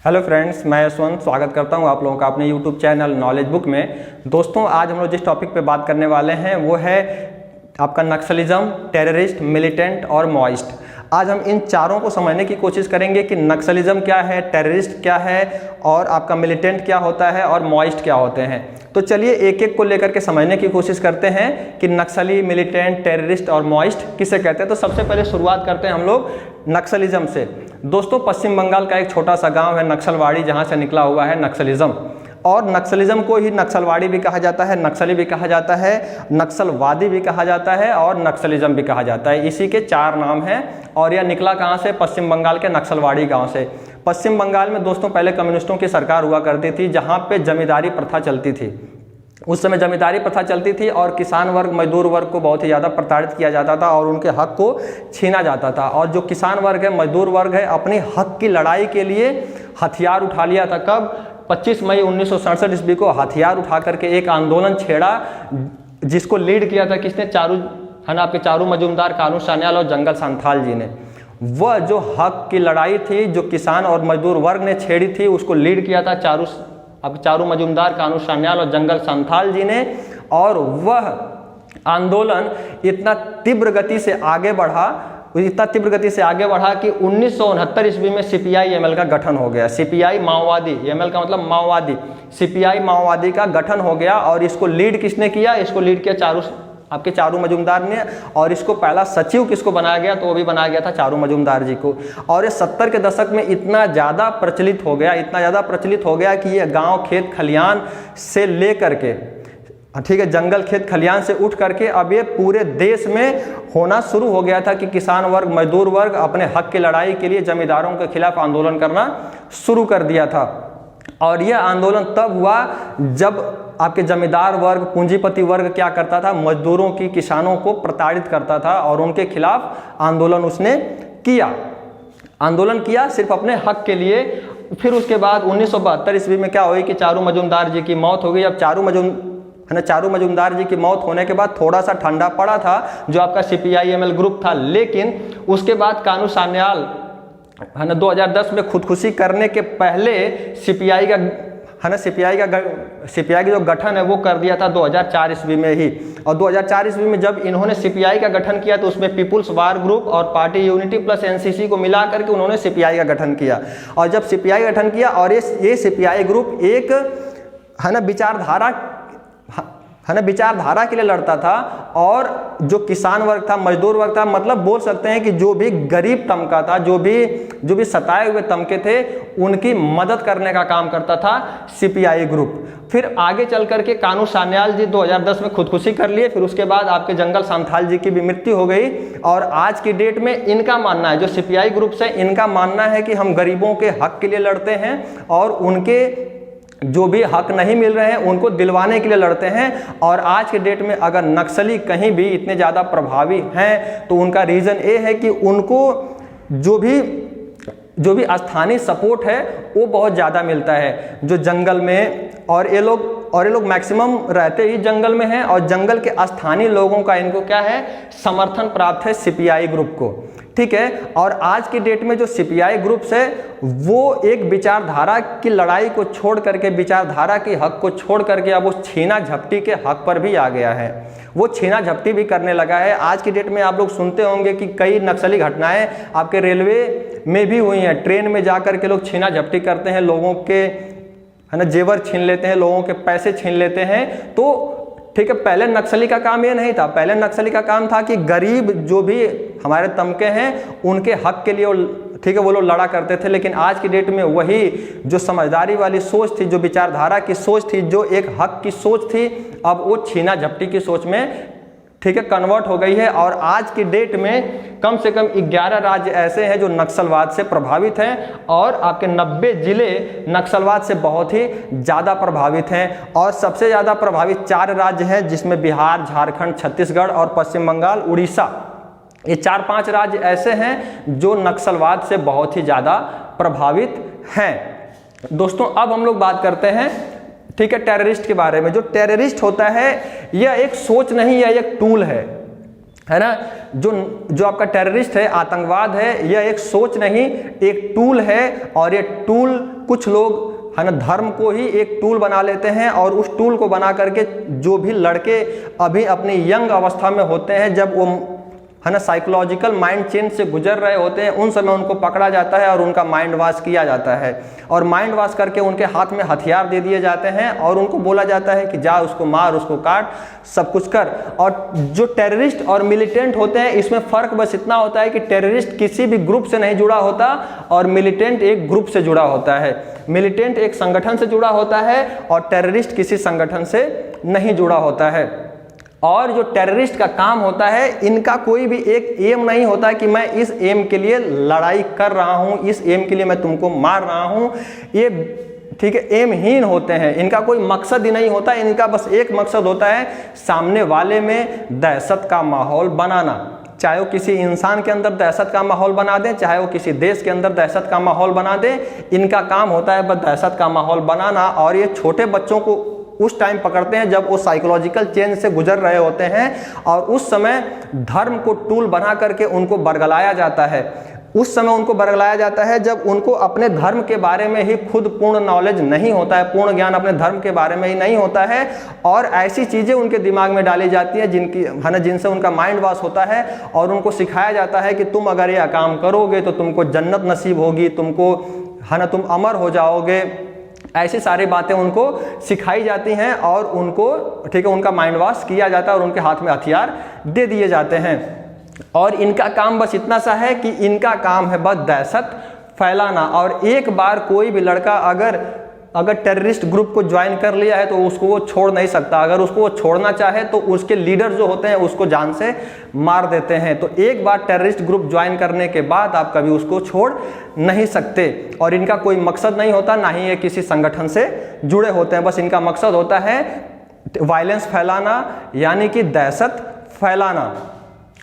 Hello friends, मैं यशवंत स्वागत करता हूं आप लोगों का अपने यूट्यूब चैनल नॉलेज बुक में। दोस्तों, आज हम लोग जिस टॉपिक पे बात करने वाले हैं वो है आपका नक्सलिज्म, टेररिस्ट, मिलिटेंट और मॉइस्ट। आज हम इन चारों को समझने की कोशिश करेंगे कि नक्सलिज्म क्या है, टेररिस्ट क्या है और आपका मिलिटेंट क्या होता है और मॉइस्ट क्या होते हैं। तो चलिए एक एक को लेकर के समझने की कोशिश करते हैं कि नक्सली, मिलिटेंट, टेररिस्ट और मॉइस्ट किसे कहते हैं। तो सबसे पहले शुरुआत करते हैं हम लोग नक्सलिज्म से। दोस्तों, पश्चिम बंगाल का एक छोटा सा गांव है नक्सलवाड़ी, जहां से निकला हुआ है नक्सलिज्म। और नक्सलिज्म को ही नक्सलवाड़ी भी कहा जाता है, नक्सली भी कहा जाता है, नक्सलवादी भी कहा जाता है और नक्सलिज्म भी कहा जाता है। इसी के चार नाम हैं। और यह निकला कहाँ से? पश्चिम बंगाल के नक्सलवाड़ी गांव से। पश्चिम बंगाल में दोस्तों पहले कम्युनिस्टों की सरकार हुआ करती थी, जहाँ पे जमींदारी प्रथा चलती थी। उस समय जमींदारी प्रथा चलती थी और किसान वर्ग, मजदूर वर्ग को बहुत ही ज़्यादा प्रताड़ित किया जाता था और उनके हक को छीना जाता था। और जो किसान वर्ग है, मजदूर वर्ग है, अपने हक की लड़ाई के लिए हथियार उठा लिया था। कब? 25 मई 1967 ईस्वी को हथियार उठा करके एक आंदोलन छेड़ा, जिसको लीड किया था किसने? आपके चारू मजूमदार, कानू सान्याल और जंगल संथाल जी ने। वह जो हक की लड़ाई थी जो किसान और मजदूर वर्ग ने छेड़ी थी, उसको लीड किया था चारू मजूमदार, कानू सान्याल और जंगल संथाल जी ने। और वह आंदोलन इतना तीव्र गति से आगे बढ़ा कि 1969 ईस्वी में सीपीआई एमएल का गठन हो गया। सीपीआई माओवादी, एमएल का मतलब माओवादी, सीपीआई माओवादी का गठन हो गया। और इसको लीड किसने किया? इसको लीड किया चारू मजूमदार ने। और इसको पहला सचिव किसको बनाया गया? तो वो भी बनाया गया था चारू मजूमदार जी को। और ये 70 के दशक में इतना ज़्यादा प्रचलित हो गया कि ये गांव खेत खलियान से लेकर के, ठीक है, जंगल खेत खलियान से उठ करके अब ये पूरे देश में होना शुरू हो गया था कि किसान वर्ग, मजदूर वर्ग अपने हक की लड़ाई के लिए जमींदारों के खिलाफ आंदोलन करना शुरू कर दिया था। और यह आंदोलन तब हुआ जब आपके जमींदार वर्ग, पूंजीपति वर्ग क्या करता था? मजदूरों की, किसानों को प्रताड़ित करता था और उनके खिलाफ आंदोलन उसने किया सिर्फ अपने हक के लिए। फिर उसके बाद 1972 ईस्वी में क्या हुई कि चारू मजूमदार जी की मौत हो गई। अब चारू मजूमदार जी की मौत होने के बाद थोड़ा सा ठंडा पड़ा था जो आपका सीपीआई एमएल ग्रुप था। लेकिन उसके बाद कानू सान्याल 2010 में खुदकुशी करने के पहले सीपीआई का जो गठन है वो कर दिया था 2004 ईस्वी में ही। और 2004 ईस्वी में जब इन्होंने सीपीआई का गठन किया तो उसमें पीपुल्स वार ग्रुप और पार्टी यूनिटी प्लस एनसीसी को मिला करके उन्होंने सीपीआई का गठन किया। और जब सीपीआई गठन किया और ये सीपीआई ग्रुप एक विचारधारा के लिए लड़ता था। और जो किसान वर्ग था, मजदूर वर्ग था, मतलब बोल सकते हैं कि जो भी गरीब तबका था, जो भी सताए हुए तबके थे, उनकी मदद करने का काम करता था सीपीआई ग्रुप। फिर आगे चल करके कानू सान्याल जी 2010 में खुदकुशी कर लिए। फिर उसके बाद आपके जंगल संथाल जी की भी मृत्यु हो गई। और आज की डेट में इनका मानना है, जो सीपीआई ग्रुप है, इनका मानना है कि हम गरीबों के हक के लिए लड़ते हैं और उनके जो भी हक नहीं मिल रहे हैं उनको दिलवाने के लिए लड़ते हैं। और आज के डेट में अगर नक्सली कहीं भी इतने ज़्यादा प्रभावी हैं तो उनका रीज़न ये है कि उनको जो भी स्थानीय सपोर्ट है वो बहुत ज़्यादा मिलता है जो जंगल में। और ये लोग मैक्सिमम रहते ही जंगल में हैं और जंगल के स्थानीय लोगों का इनको क्या है? समर्थन प्राप्त है सीपीआई ग्रुप को, ठीक है। और आज की डेट में जो सीपीआई ग्रुप्स है वो एक विचारधारा की लड़ाई को छोड़ करके, विचारधारा के हक को छोड़ करके अब वो छीना झपटी के हक पर भी आ गया है। वो छीना झपटी भी करने लगा है। आज की डेट में आप लोग सुनते होंगे कि कई नक्सली घटनाएं आपके रेलवे में भी हुई हैं। ट्रेन में जाकर के लोग छीना झपटी करते हैं, लोगों के जेवर छीन लेते हैं, लोगों के पैसे छीन लेते हैं। तो ठीक है, पहले नक्सली का काम ये नहीं था। पहले नक्सली का काम था कि गरीब जो भी हमारे तबके हैं उनके हक के लिए, ठीक है, वो लोग लड़ा करते थे। लेकिन आज की डेट में वही जो समझदारी वाली सोच थी, जो विचारधारा की सोच थी, जो एक हक की सोच थी, अब वो छीना झपटी की सोच में, ठीक है, कन्वर्ट हो गई है। और आज की डेट में कम से कम 11 राज्य ऐसे हैं जो नक्सलवाद से प्रभावित हैं और आपके 90 जिले नक्सलवाद से बहुत ही ज़्यादा प्रभावित हैं। और सबसे ज़्यादा प्रभावित 4 राज्य हैं जिसमें बिहार, झारखंड, छत्तीसगढ़ और पश्चिम बंगाल, उड़ीसा, ये 4-5 राज्य ऐसे हैं जो नक्सलवाद से बहुत ही ज़्यादा प्रभावित हैं। दोस्तों, अब हम लोग बात करते हैं, ठीक है, टेररिस्ट के बारे में। जो टेररिस्ट होता है यह एक सोच नहीं है, एक टूल है ना। जो आपका टेररिस्ट है, आतंकवाद है, यह एक सोच नहीं, एक टूल है। और ये टूल कुछ लोग है ना धर्म को ही एक टूल बना लेते हैं और उस टूल को बना करके जो भी लड़के अभी अपनी यंग अवस्था में होते हैं, जब वो है ना साइकोलॉजिकल माइंड चेंज से गुजर रहे होते हैं, उन समय उनको पकड़ा जाता है और उनका माइंड वॉश किया जाता है और माइंड वॉश करके उनके हाथ में हथियार दे दिए जाते हैं और उनको बोला जाता है कि जा उसको मार, उसको काट, सब कुछ कर। और जो टेररिस्ट और मिलिटेंट होते हैं इसमें फ़र्क बस इतना होता है कि टेररिस्ट किसी भी ग्रुप से नहीं जुड़ा होता और मिलिटेंट एक ग्रुप से जुड़ा होता है। मिलिटेंट एक संगठन से जुड़ा होता है और टेररिस्ट किसी संगठन से नहीं जुड़ा होता है। और जो टेररिस्ट का काम होता है, इनका कोई भी एक एम नहीं होता कि मैं इस एम के लिए लड़ाई कर रहा हूं, इस एम के लिए मैं तुमको मार रहा हूं। ये ठीक है एमहीन होते हैं, इनका कोई मकसद ही नहीं होता। इनका बस एक मकसद होता है सामने वाले में दहशत का माहौल बनाना। चाहे वो किसी इंसान के अंदर दहशत का माहौल बना दें, चाहे वो किसी देश के अंदर दहशत का माहौल बना दें, इनका काम होता है बस दहशत का माहौल बनाना। और ये छोटे बच्चों को उस टाइम पकड़ते हैं जब वो साइकोलॉजिकल चेंज से गुजर रहे होते हैं और उस समय धर्म को टूल बना करके उनको बरगलाया जाता है। उस समय उनको बरगलाया जाता है जब उनको अपने धर्म के बारे में ही खुद पूर्ण नॉलेज नहीं होता है, पूर्ण ज्ञान अपने धर्म के बारे में ही नहीं होता है और ऐसी चीज़ें उनके दिमाग में डाली जाती है जिनकी है ना जिनसे उनका माइंड वॉश होता है और उनको सिखाया जाता है कि तुम अगर यह काम करोगे तो तुमको जन्नत नसीब होगी, तुमको है ना तुम अमर हो जाओगे। ऐसी सारी बातें उनको सिखाई जाती हैं और उनको ठीक है उनका माइंड वॉश किया जाता है और उनके हाथ में हथियार दे दिए जाते हैं। और इनका काम बस इतना सा है कि इनका काम है बस दहशत फैलाना। और एक बार कोई भी लड़का अगर टेररिस्ट ग्रुप को ज्वाइन कर लिया है तो उसको वो छोड़ नहीं सकता। अगर उसको वो छोड़ना चाहे तो उसके लीडर जो होते हैं उसको जान से मार देते हैं। तो एक बार टेररिस्ट ग्रुप ज्वाइन करने के बाद आप कभी उसको छोड़ नहीं सकते। और इनका कोई मकसद नहीं होता, ना ही ये किसी संगठन से जुड़े होते हैं। बस इनका मकसद होता है वायलेंस फैलाना, यानी कि दहशत फैलाना।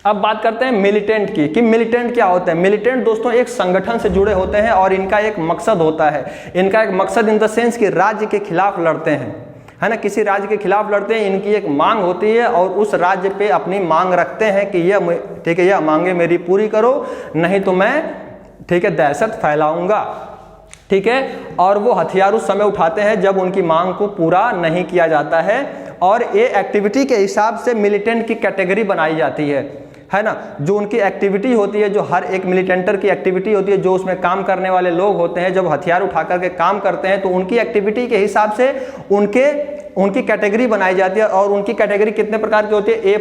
अब बात करते हैं मिलिटेंट की कि मिलिटेंट क्या होते हैं। मिलिटेंट दोस्तों एक संगठन से जुड़े होते हैं और इनका एक मकसद होता है। इनका एक मकसद इन द सेंस कि राज्य के खिलाफ लड़ते हैं, है ना, किसी राज्य के खिलाफ लड़ते हैं। इनकी एक मांग होती है और उस राज्य पे अपनी मांग रखते हैं कि यह ठीक है यह मांगे मेरी पूरी करो, नहीं तो मैं ठीक है दहशत फैलाऊंगा। ठीक है, और वो हथियार उस समय उठाते हैं जब उनकी मांग को पूरा नहीं किया जाता है। और ये एक्टिविटी के हिसाब से मिलिटेंट की कैटेगरी बनाई जाती है ना। जो उनकी एक्टिविटी होती है, जो हर एक मिलिटेंटर की एक्टिविटी होती है, जो उसमें काम करने वाले लोग होते हैं, जब हथियार उठा करके काम करते हैं तो उनकी एक्टिविटी के हिसाब से उनकी कैटेगरी बनाई जाती है। और उनकी कैटेगरी कितने प्रकार की होती है, A++,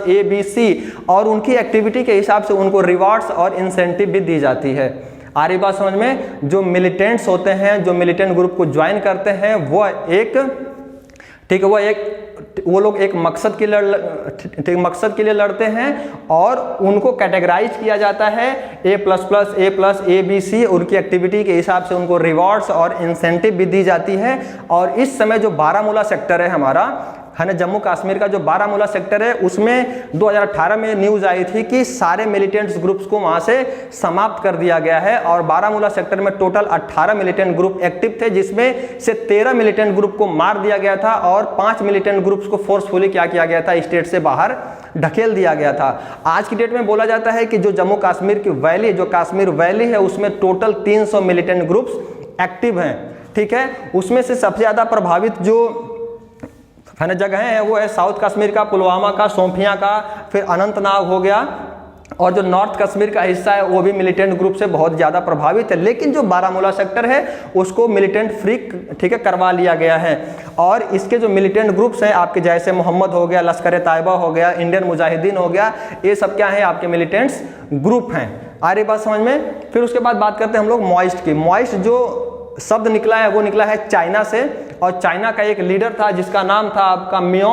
A, B, C। और उनकी एक्टिविटी के हिसाब से उनको रिवार्ड्स और इंसेंटिव भी दी जाती है। आ रही बात समझ में। जो मिलिटेंट्स होते हैं, जो मिलिटेंट ग्रुप को ज्वाइन करते हैं, वो लोग एक मकसद के लिए लड़ते हैं और उनको कैटेगराइज किया जाता है A++, A, B, C। उनकी एक्टिविटी के हिसाब से उनको रिवॉर्ड्स और इंसेंटिव भी दी जाती है। और इस समय जो बारामूला सेक्टर है हमारा, है ना, जम्मू कश्मीर का जो बारामूला सेक्टर है, उसमें 2018 में न्यूज़ आई थी कि सारे मिलिटेंट्स ग्रुप्स को वहाँ से समाप्त कर दिया गया है। और बारामूला सेक्टर में टोटल 18 मिलिटेंट ग्रुप एक्टिव थे, जिसमें से 13 मिलिटेंट ग्रुप को मार दिया गया था और 5 मिलिटेंट ग्रुप्स को फोर्सफुली क्या किया गया था, स्टेट से बाहर ढकेल दिया गया था। आज की डेट में बोला जाता है कि जो जम्मू कश्मीर की वैली, जो कश्मीर वैली है, उसमें टोटल 300 मिलिटेंट ग्रुप्स एक्टिव हैं। ठीक है, उसमें से सबसे ज़्यादा प्रभावित जो है ना जगह है वो है साउथ कश्मीर का, पुलवामा का, सोफिया का, फिर अनंतनाग हो गया। और जो नॉर्थ कश्मीर का हिस्सा है वो भी मिलिटेंट ग्रुप से बहुत ज़्यादा प्रभावित है। लेकिन जो बारामूला सेक्टर है उसको मिलिटेंट फ्री ठीक है करवा लिया गया है। और इसके जो मिलिटेंट ग्रुप्स हैं आपके, जैसे मोहम्मद हो गया, लश्कर तैयबा हो गया, इंडियन मुजाहिदीन हो गया, ये सब क्या है आपके मिलिटेंट्स ग्रुप हैं। आ रही बात समझ में। फिर उसके बाद बात करते हैं हम लोग मॉइस्ट की। मॉइस्ट जो शब्द निकला है वो निकला है चाइना से, और चाइना का एक लीडर था जिसका नाम था आपका मियो,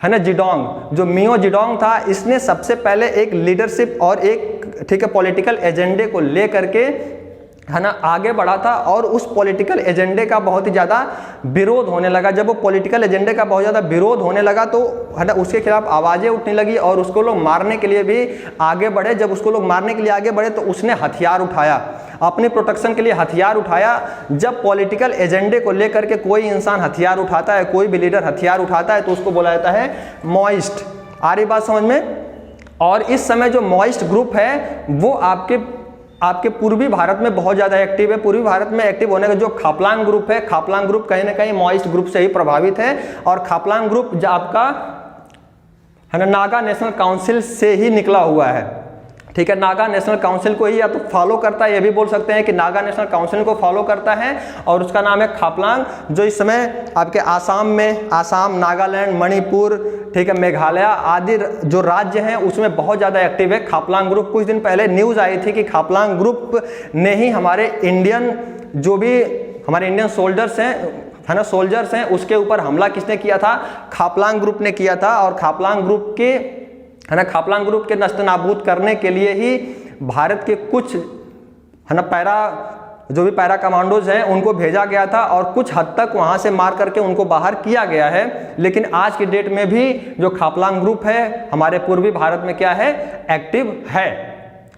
है ना, जिडोंग। जो मियो जिडोंग था, इसने सबसे पहले एक लीडरशिप और एक ठीक है पॉलिटिकल एजेंडे को ले करके है ना आगे बढ़ा था। और उस पॉलिटिकल एजेंडे का बहुत ही ज़्यादा विरोध होने लगा। जब वो पॉलिटिकल एजेंडे का बहुत ज़्यादा विरोध होने लगा तो है ना उसके खिलाफ आवाज़ें उठने लगी और उसको लोग मारने के लिए भी आगे बढ़े। जब उसको लोग मारने के लिए आगे बढ़े तो उसने हथियार उठाया, अपने प्रोटेक्शन के लिए हथियार उठाया। जब पॉलिटिकल एजेंडे को लेकर के कोई इंसान हथियार उठाता है, कोई भी लीडर हथियार उठाता है, तो उसको बोला जाता है मॉइस्ट। आ रही बात समझ में। और इस समय जो मॉइस्ट ग्रुप है वो आपके आपके पूर्वी भारत में बहुत ज़्यादा एक्टिव है। पूर्वी भारत में एक्टिव होने का जो खापलांग ग्रुप है, खापलांग ग्रुप कहीं ना कहीं मॉइस्ट ग्रुप से ही प्रभावित है, और खापलांग ग्रुप जो आपका है ना नागा नेशनल काउंसिल से ही निकला हुआ है। ठीक है, नागा नेशनल काउंसिल को ही या तो फॉलो करता है, ये भी बोल सकते हैं कि नागा नेशनल काउंसिल को फॉलो करता है, और उसका नाम है खापलांग, जो इस समय आपके आसाम में, आसाम, नागालैंड, मणिपुर, ठीक है, मेघालय आदि जो राज्य हैं उसमें बहुत ज़्यादा एक्टिव है खापलांग ग्रुप। कुछ दिन पहले न्यूज़ आई थी कि खापलांग ग्रुप ने ही हमारे इंडियन जो भी हमारे इंडियन सोल्जर्स हैं, है ना, सोल्जर्स हैं, उसके ऊपर हमला किसने किया था? खापलांग ग्रुप ने किया था। और खापलांग ग्रुप के, है ना, खापलांग ग्रुप के नस्तनाबूद करने के लिए ही भारत के कुछ, है ना, जो भी पैरा कमांडोज हैं उनको भेजा गया था, और कुछ हद तक वहां से मार करके उनको बाहर किया गया है। लेकिन आज की डेट में भी जो खापलांग ग्रुप है हमारे पूर्वी भारत में क्या है? एक्टिव है।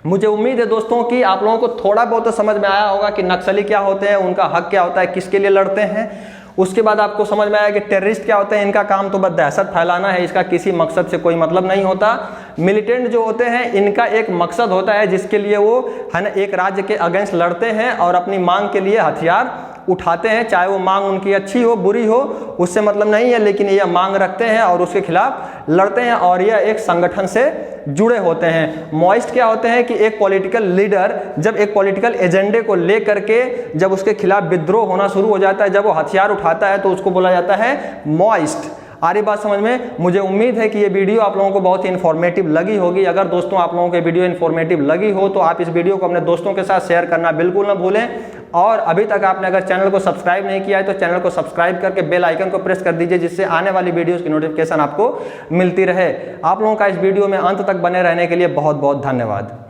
मुझे उम्मीद है दोस्तों कि आप लोगों को थोड़ा बहुत तो समझ में आया होगा कि नक्सली क्या होते हैं, उनका हक क्या होता है, किसके लिए लड़ते हैं। उसके बाद आपको समझ में आया कि टेररिस्ट क्या होते हैं, इनका काम तो बस दहशत फैलाना है, इसका किसी मकसद से कोई मतलब नहीं होता। मिलिटेंट जो होते हैं इनका एक मकसद होता है जिसके लिए वो, है ना, एक राज्य के अगेंस्ट लड़ते हैं और अपनी मांग के लिए हथियार उठाते हैं, चाहे वो मांग उनकी अच्छी हो बुरी हो उससे मतलब नहीं है, लेकिन यह मांग रखते हैं और उसके खिलाफ लड़ते हैं, और यह एक संगठन से जुड़े होते हैं। मॉइस्ट क्या होते हैं कि एक पॉलिटिकल लीडर जब एक पॉलिटिकल एजेंडे को लेकर के जब उसके खिलाफ विद्रोह होना शुरू हो जाता है, जब वो हथियार उठाता है, तो उसको बोला जाता है मॉइस्ट। आ रही बात समझ में? मुझे उम्मीद है कि ये वीडियो आप लोगों को बहुत ही इन्फॉर्मेटिव लगी होगी। अगर दोस्तों आप लोगों को वीडियो इन्फॉर्मेटिव लगी हो तो आप इस वीडियो को अपने दोस्तों के साथ शेयर करना बिल्कुल ना भूलें, और अभी तक आपने अगर चैनल को सब्सक्राइब नहीं किया है तो चैनल को सब्सक्राइब करके बेल आइकन को प्रेस कर दीजिए, जिससे आने वाली वीडियोस की नोटिफिकेशन आपको मिलती रहे। आप लोगों का इस वीडियो में अंत तक बने रहने के लिए बहुत बहुत धन्यवाद।